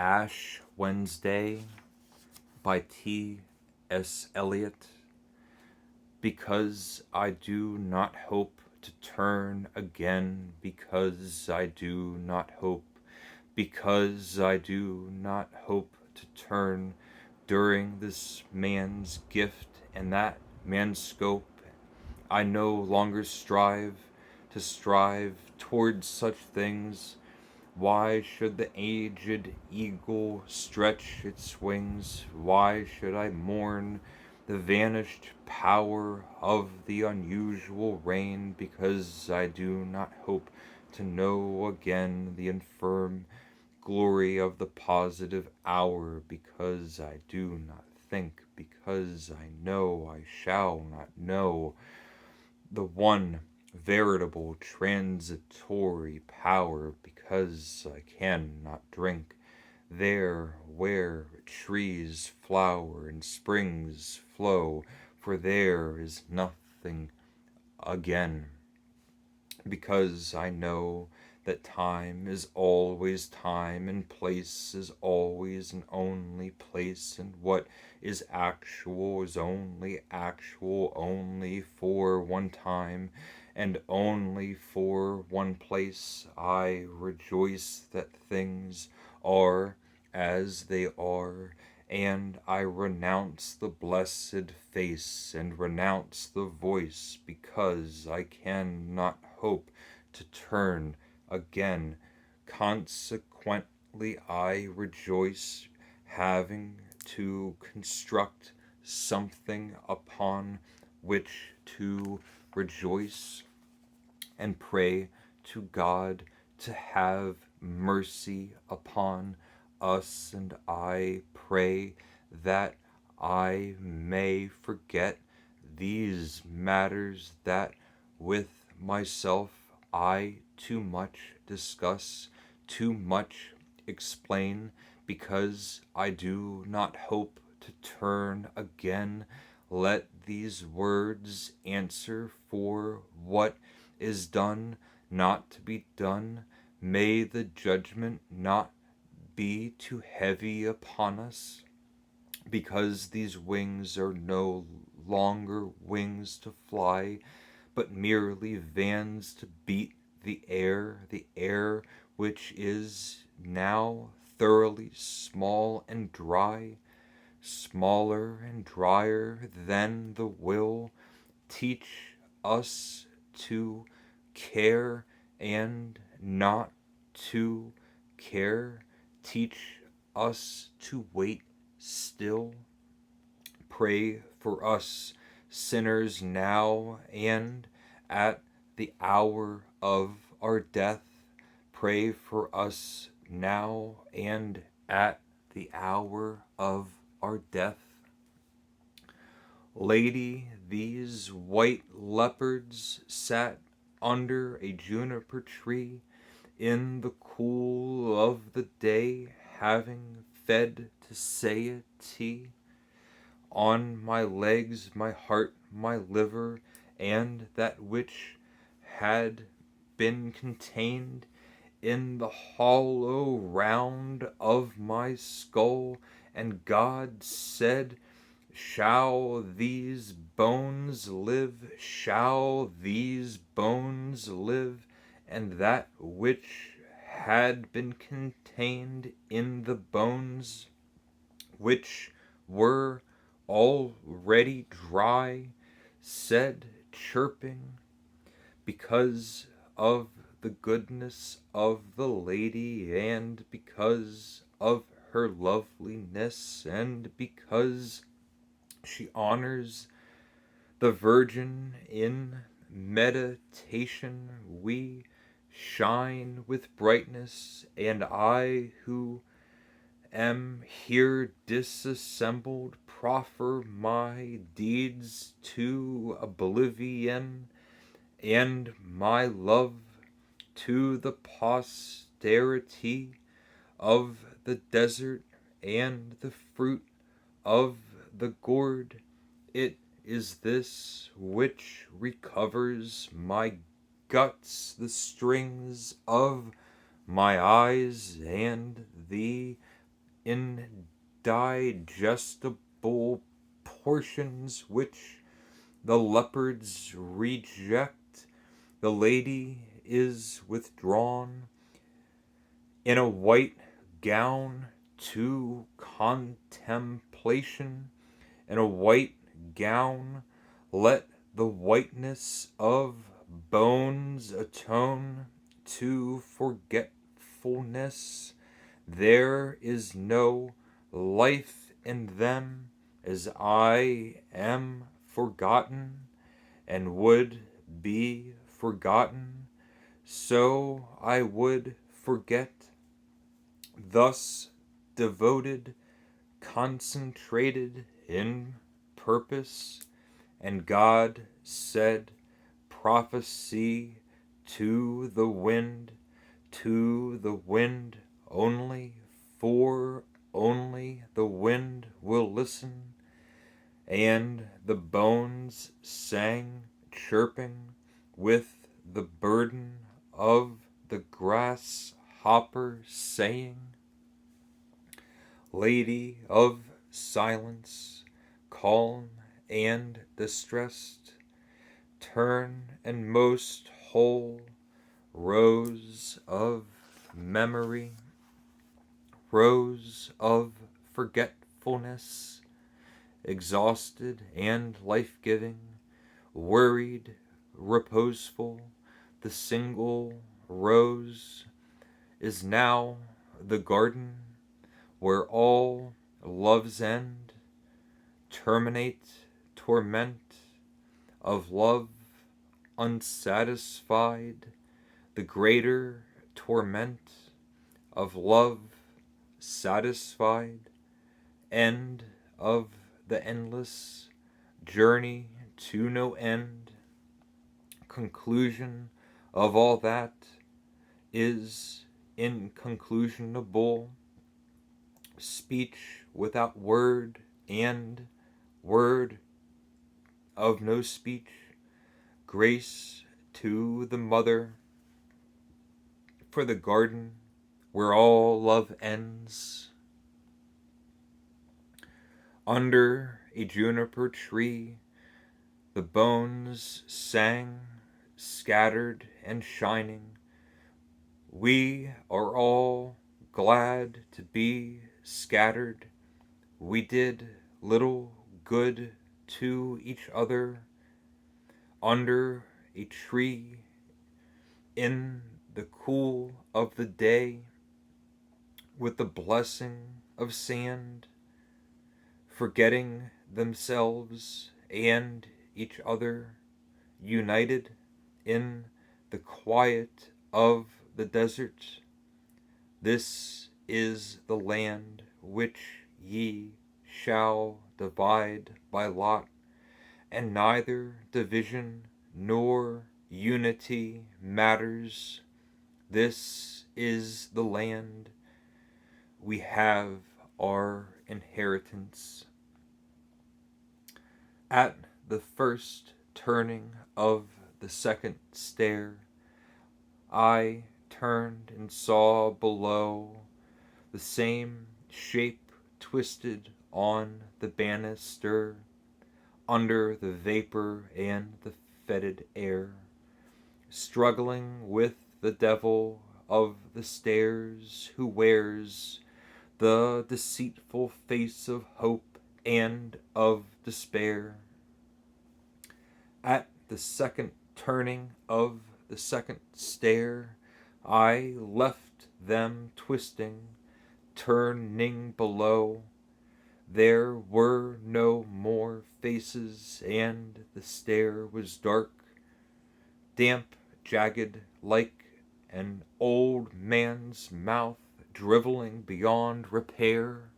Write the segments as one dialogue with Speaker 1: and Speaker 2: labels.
Speaker 1: Ash Wednesday by T.S. Eliot. Because I do not hope to turn again, because I do not hope, because I do not hope to turn during this man's gift and that man's scope, I no longer strive to strive towards such things. Why should the aged eagle stretch its wings? Why should I mourn the vanished power of the unusual rain? Because I do not hope to know again the infirm glory of the positive hour. Because I do not think, because I know I shall not know the one veritable transitory power, because I cannot drink there where trees flower and springs flow, for there is nothing again, because I know that time is always time, and place is always and only place, and what is actual is only actual only for one time, and only for one place. I rejoice that things are as they are, and I renounce the blessed face and renounce the voice, because I cannot hope to turn again. Consequently, I rejoice, having to construct something upon which to rejoice, and pray to God to have mercy upon us. And I pray that I may forget these matters that with myself I too much discuss, too much explain, because I do not hope to turn again. Let these words answer for what is done, not to be done. May the judgment not be too heavy upon us, because these wings are no longer wings to fly, but merely vans to beat the air which is now thoroughly small and dry, smaller and drier than the will. Teach us to care and not to care. Teach us to wait still. Pray for us sinners now and at the hour of our death. Pray for us now and at the hour of our death. Lady, these white leopards sat under a juniper tree in the cool of the day, having fed to satiety on my legs, my heart, my liver, and that which had been contained in the hollow round of my skull. And God said, shall these bones live? Shall these bones live? And that which had been contained in the bones, which were already dry, said, chirping, because of the goodness of the lady, and because of her loveliness, and because she honors the Virgin in meditation, we shine with brightness, and I, who am here disassembled, proffer my deeds to oblivion, and my love to the posterity of the desert, and the fruit of the gourd. It is this which recovers my guts, the strings of my eyes, and the indigestible portions which the leopards reject, the lady is withdrawn in a white gown to contemplation. In a white gown, let the whiteness of bones atone to forgetfulness. There is no life in them, as I am forgotten and would be forgotten, so I would forget. Thus devoted, concentrated in purpose, and God said, prophecy to the wind only, for only the wind will listen. And the bones sang, chirping, with the burden of the grasshopper, saying, Lady of silence, calm and distressed, turn and most whole, rose of memory, rose of forgetfulness, exhausted and life-giving, worried, reposeful, the single rose is now the garden where all love's end terminate, torment of love unsatisfied, the greater torment of love satisfied, end of the endless journey to no end, conclusion of all that is inconclusionable, speech without word and word of no speech, grace to the mother for the garden where all love ends. Under a juniper tree, the bones sang, scattered and shining. We are all glad to be scattered. We did little good to each other under a tree in the cool of the day, with the blessing of sand, forgetting themselves and each other, united in the quiet of the desert. This is the land which ye shall divide by lot, and neither division nor unity matters. This is the land. We have our inheritance. At the first turning of the second stair, I turned and saw below the same shape twisted on the banister, under the vapor and the fetid air, struggling with the devil of the stairs, who wears the deceitful face of hope and of despair. At the second turning of the second stair, I left them twisting, turning below. There were no more faces, and the stair was dark, damp, jagged, like an old man's mouth driveling beyond repair,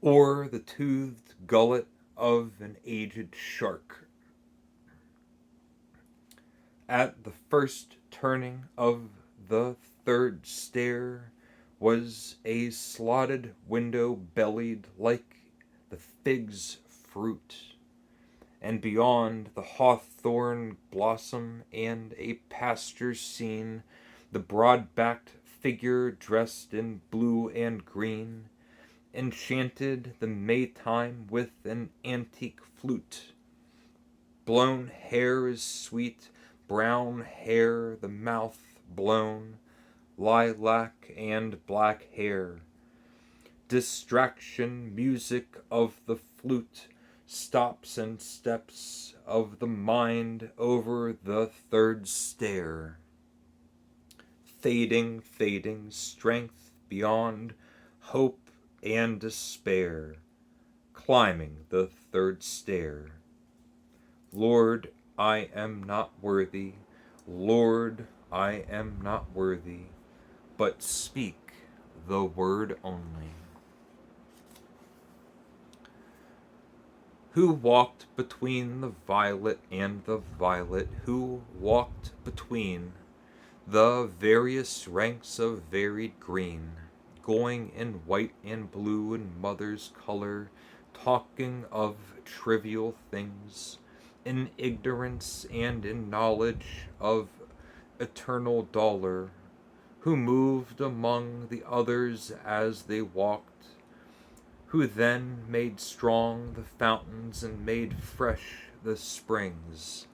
Speaker 1: or the toothed gullet of an aged shark. At the first turning of the third stair was a slotted window bellied like the fig's fruit, and beyond the hawthorn blossom and a pasture scene, the broad-backed figure dressed in blue and green enchanted the Maytime with an antique flute. Blown hair is sweet, brown hair, the mouth blown, lilac and black hair. Distraction, music of the flute, stops and steps of the mind over the third stair. Fading, fading, strength beyond hope and despair, climbing the third stair. Lord, I am not worthy, Lord, I am not worthy, but speak the word only. Who walked between the violet and the violet? Who walked between the various ranks of varied green, going in white and blue and mother's color, talking of trivial things, in ignorance and in knowledge of eternal dollar, who moved among the others as they walked, who then made strong the fountains and made fresh the springs,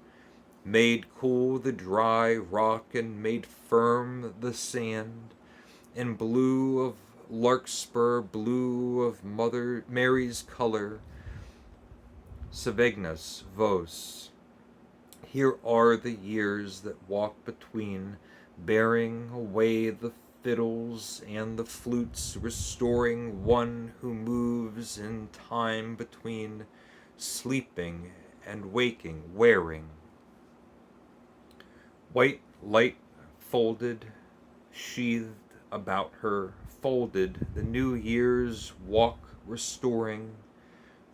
Speaker 1: made cool the dry rock and made firm the sand, in blue of larkspur, blue of Mother Mary's color, Savignas vos. Here are the years that walk between, bearing away the fiddles and the flutes, restoring one who moves in time between sleeping and waking, wearing white light folded, sheathed about her, folded, the new year's walk restoring,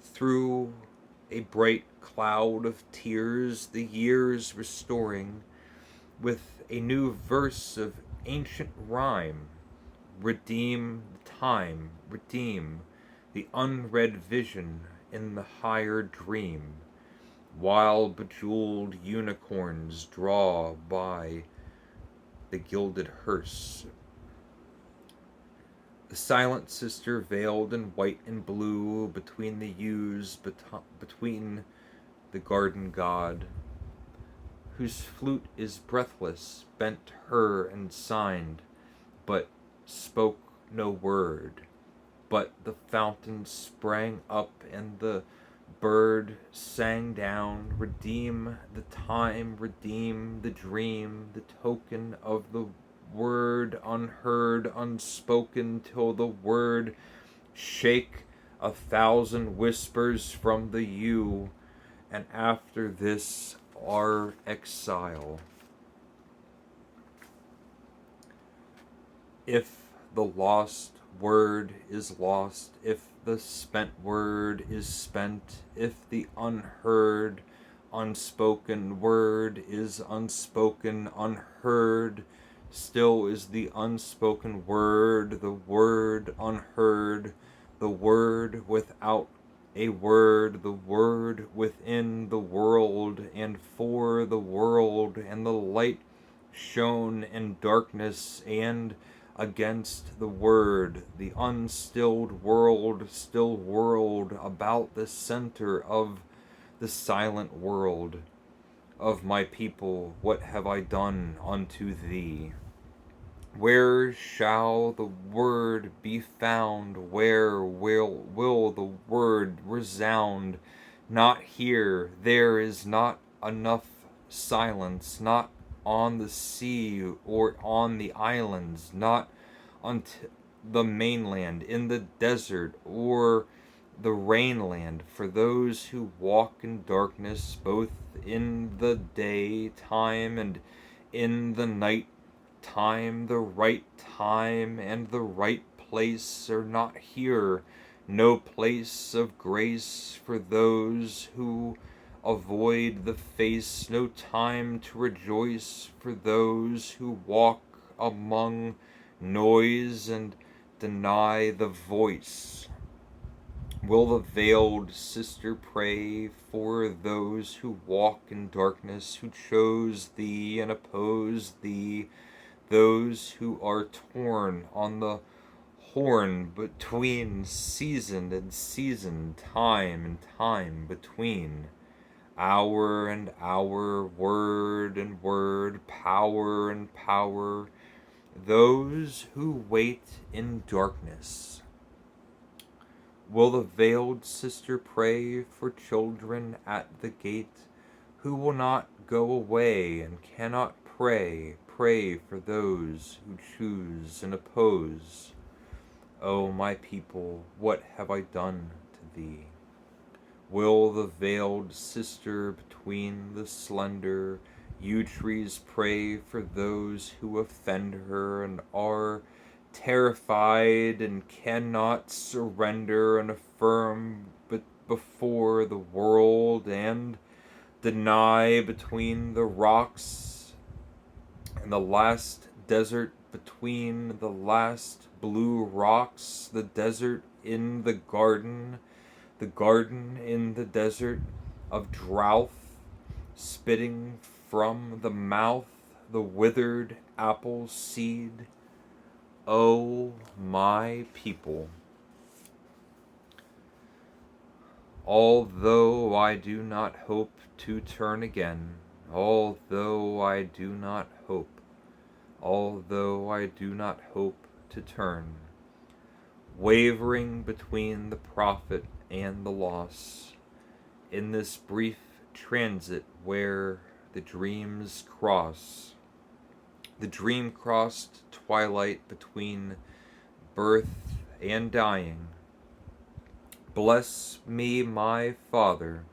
Speaker 1: through a bright cloud of tears, the years restoring, with a new verse of ancient rhyme, redeem the time, redeem the unread vision in the higher dream, while bejeweled unicorns draw by the gilded hearse. The silent sister veiled in white and blue between the yews, between the garden god, whose flute is breathless, bent her and signed, but spoke no word. But the fountain sprang up and the bird sang down, redeem the time, redeem the dream, the token of the word unheard, unspoken, till the word shake 1,000 whispers from the yew, and after this our exile. If the lost word is lost, if the spent word is spent, if the unheard, unspoken word is unspoken, unheard, still is the unspoken word, the word unheard, the word without a word, the word within the world and for the world, and the light shone in darkness and against the word, the unstilled world still whirled about the center of the silent world. Of my people, what have I done unto thee? Where shall the word be found? Where will the word resound? Not here, there is not enough silence, not on the sea or on the islands, not on the mainland, in the desert or the rainland, for those who walk in darkness, both in the day time and in the night time. The right time and the right place are not here, no place of grace for those who avoid the face, no time to rejoice for those who walk among noise and deny the voice. Will the veiled sister pray for those who walk in darkness, who chose thee and oppose thee, those who are torn on the horn between season and season, time and time between, hour and hour, word and word, power and power, those who wait in darkness. Will the veiled sister pray for children at the gate who will not go away and cannot pray for those who choose and oppose? O my people, what have I done to thee? Will the veiled sister between the slender yew trees pray for those who offend her and are terrified and cannot surrender and affirm before the world and deny between the rocks and the last desert between the last blue rocks, the desert in the garden in the desert of drought, spitting from the mouth the withered apple seed? O my people, although I do not hope to turn again, although I do not hope to turn, wavering between the profit and the loss, in this brief transit where the dreams cross, the dream-crossed twilight between birth and dying. Bless me, my Father,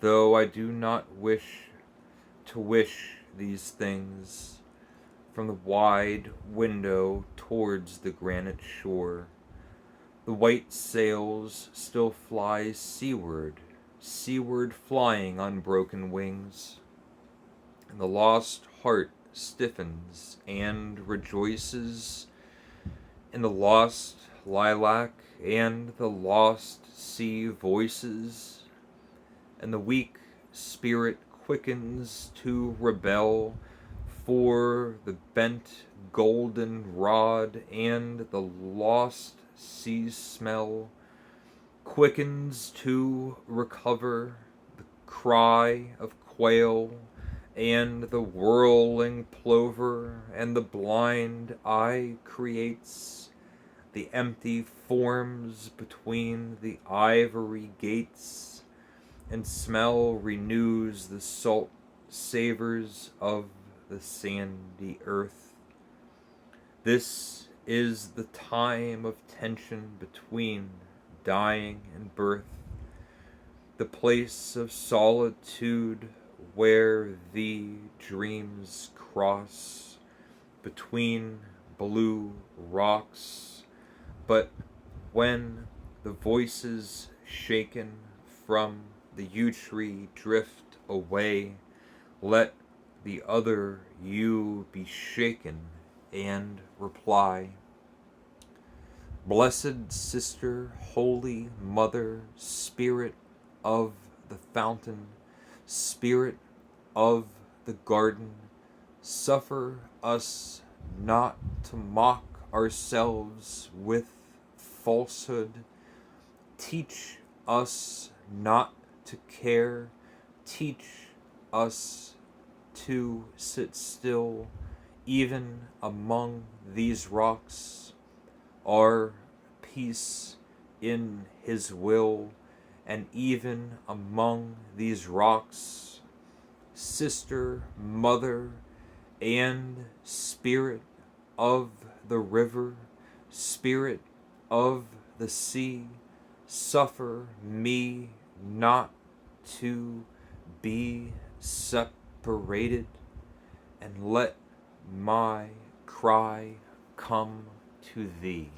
Speaker 1: though I do not wish to wish these things, from the wide window towards the granite shore. The white sails still fly seaward, flying on broken wings, and the lost heart stiffens and rejoices in the lost lilac and the lost sea voices, and the weak spirit quickens to rebel for the bent golden rod, and the lost sea smell quickens to recover the cry of quail and the whirling plover, and the blind eye creates the empty forms between the ivory gates, and smell renews the salt savors of the sandy earth. This is the time of tension between dying and birth, the place of solitude where the dreams cross between blue rocks. But when the voices shaken from the yew tree drift away, let the other yew be shaken and reply. Blessed Sister, Holy Mother, Spirit of the fountain, Spirit of the garden, suffer us not to mock ourselves with falsehood. Teach us not to care. Teach us to sit still, even among these rocks. Our peace in His will, and even among these rocks, Sister, Mother, and Spirit of the river, Spirit of the sea, suffer me not to be separated, and let my cry come to Thee.